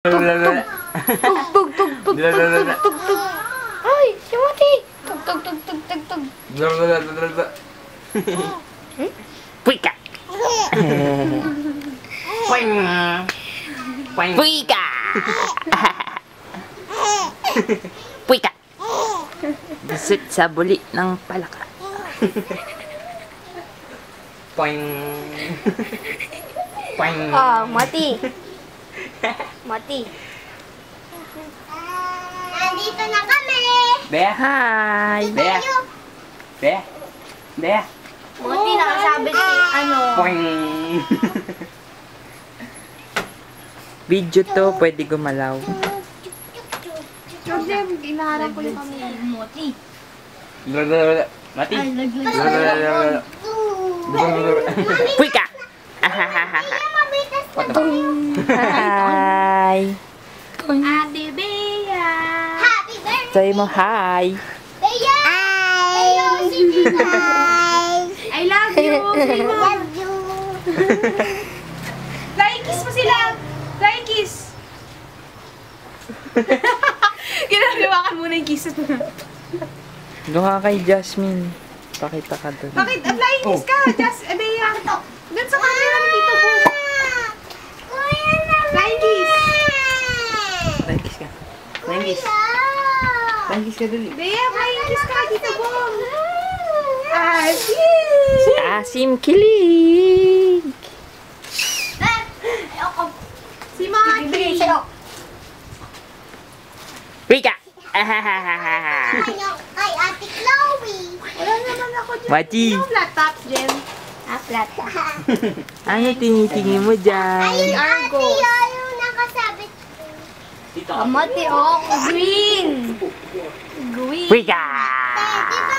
Tug, tug, tug, tug, tug, tug, tug, tug. Ay, si Mati. Tug, tug, tug, tug, tug, tug. Puika! Puika! Puika! Bisit sa buli ng palaka. Poing! Poing! Ah, Mati. Mati. Nandito na kami! Bea! Hi! Bea! Bea! Bea! Mati, nakasabit si ano. Poing! Video to, pwede gumalaw. Problem, inaharap ko yung kami. Mati. Mati! Ay, laglag. Puika! Hi! Ate Bea. Happy birthday! Say mo hi! Bea! Bea, sige guys! I love you. Say mo. Love you! Flying kiss mo sila. Flying kiss. Ginagawakan muna yung kisses mo. Doon ka kay Jasmine. Pakita ka doon. Bakit? Flying kiss ka. Just, Bea. Doon sa camera ni Tito Boom. Kuya naman! Flying kiss. Flying kiss ka. Flying kiss. Flying kiss ka dali. Bea, flying kiss ka, Tito Boom. Si Asim kilig! Si Maki. Wika! Kay Ate Chloe! Wala naman ako dyan. Mati! Yung flat tops, Jem. Flat. Ano tinitingin mo dyan? Ayun, Ate, Argos. yung nakasabit. Mati, oh, green. Green. Wika!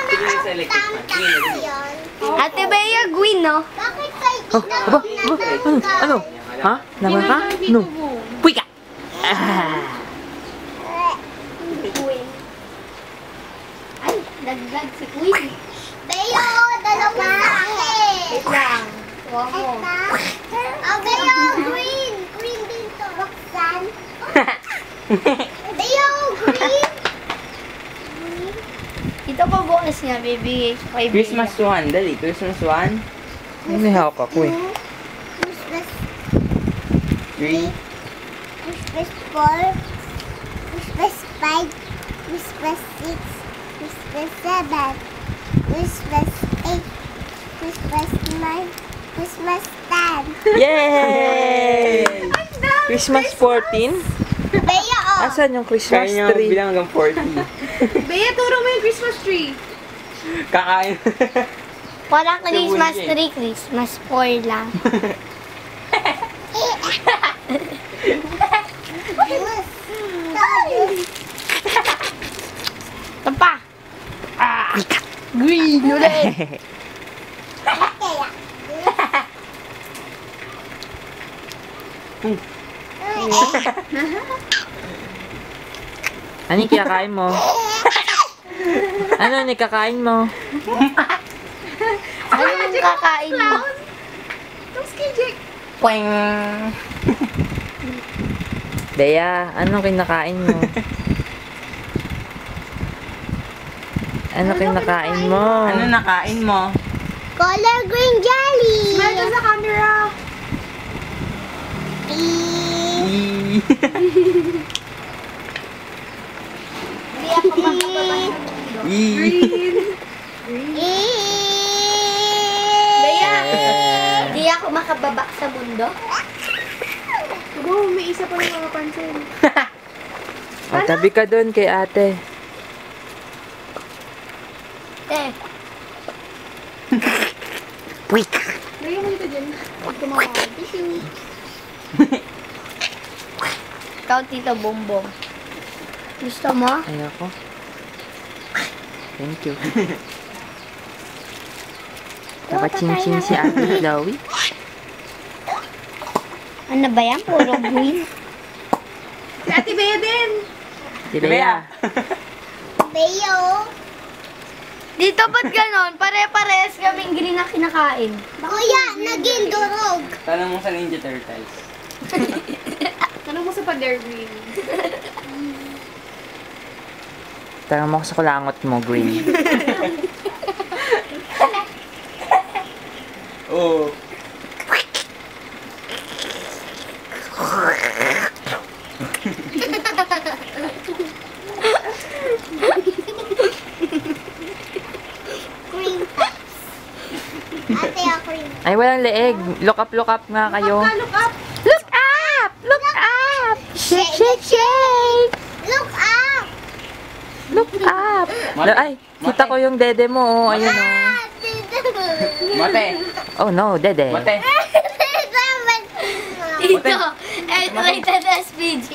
Di ba nakatamtam yun? Ate Bea, green, no? Bakit kay Oh, aba, aba, ano? Ha? Naman ka? No. Wika! Ay, laglag si Queen. Beo, dalawa akin. Wait lang. Wow mo. Oh, Beo, green. Green din to. Roxanne. Beo, green. Ito pa bonus niya, baby. Kay Bea. Christmas one, dali. Christmas one. Ano hawak ako eh? Christmas 3. Christmas 4, Christmas 5, Christmas 6, Christmas 7, Christmas 8, Christmas 9, Christmas 10. Yay! Christmas 14? Bea, oh. Asan yung Christmas Kaya niya tree? bilang hanggang 40. Bea, turo mo yung Christmas tree. Kakain. Walang Christmas Sabon niya tree, Christmas 4 lang. Ito pa. Green ulit. Ano yung kinakain mo? Ano yung kakain mo? Ano yung kakain mo? Tapos kay Jake. Poing! Bea, anong kinakain mo? Ano kinakain mo? Ano nakain mo? Color green jelly. Smile ka sa camera. Hindi ako makapabasa. Green. Bea, di ako makababa sa mundo. Go, may isa pa rin makapansin. O, tabi ka doon kay ate. Puik! Bea mo dito dyan. Huwag kumakain. Tissue. Ikaw, Tito Bongbong. Gusto mo? Ayoko. Thank you. Nakaching-ching si ate Chloe. Ano ba yan? Puro green. Si Ate Bea din. Si Bea. Beo. Dito ba't ganon? Pare-pares kaming green na kinakain. Kuya, naging durog. Tanong mo sa Ninja Turtles. Tanong mo mo sa pader green. Tara mo sa kulangot mo, green. Oo. Cream puffs. Ate, cream. Ay, walang leeg. Look up nga kayo. Look up! Look up! Look up! Shake, shake, shake! Look up! Look up! Mate, Ay, kita ko yung dede mo. Oh. Ayun, oh. Mate. Oh no, dede. Mate. Dito, rated SPG.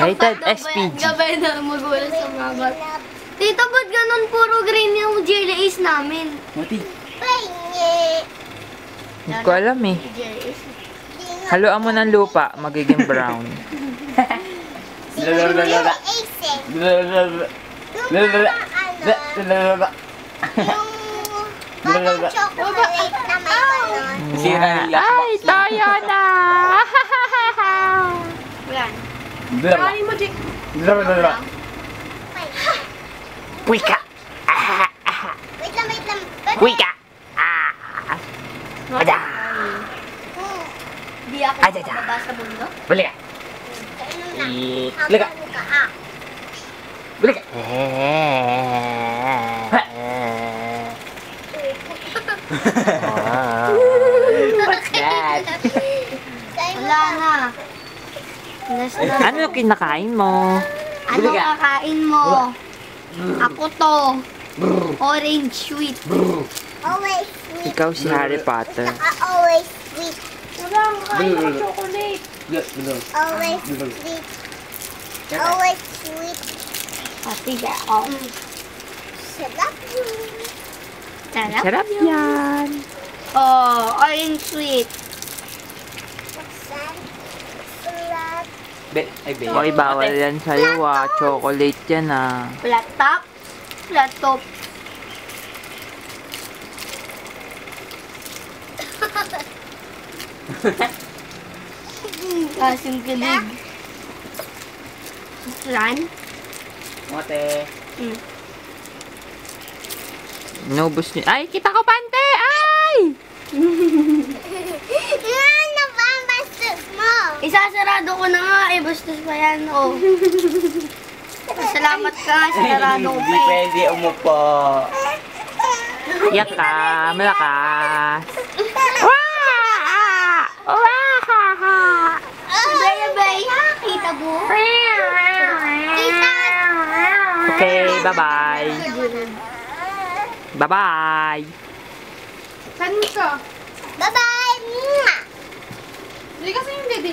Rated SPG. Gabay na magulang sa mga. Tito, ba't ganun puro green yung jelly ace namin? Mati. Hindi ko alam eh. Jelly ace. Haluan mo ng lupa, magiging brown. Lalalala. Lalalala. Parang chocolate na may ganon. Sira yung lockbox. Ay, tayo na! Yan. Lalalala. Kali mo, Jake. Lalalala. Wika! Wait lang, wait lang. Wika! Ada! Di ako Ay, ay, ay. makababa sa mundo. Balik ka! Kainom na. Liga. Habang ka, ah. Balik ka. What's that? Sa'yo mo Wala pa. na. Last na. Ano yung kinakain mo? Ano kakain mo? Ako to. Orange sweet. Always sweet. Ikaw si Harry Potter. Always sweet. Wala, kakain ko chocolate. Always sweet. Always sweet. Pati ka ako. Sarap. Sarap. Sarap yan. Oh, orange sweet. Buksan. Sarap. Ay, be. Hoy, bawal yan sa'yo ah. Chocolate yan ah. Flat top. Flat top. Kasing kilig. Flan. Mate. Inubos niyo. Ay, kita ko pante! Ay! Ano ba ang bastos mo? Isasarado ko na nga eh. Bastos pa yan oh. Salamat ka. Sarado ko Hindi pa eh. pwede umupo. Yak ka, malakas. Wah! Wah! Baya baya. Kita mo? Kita. Okay, bye-bye. Bye-bye. Saan ka? Bye-bye. Mwah. Hindi kasi yung dede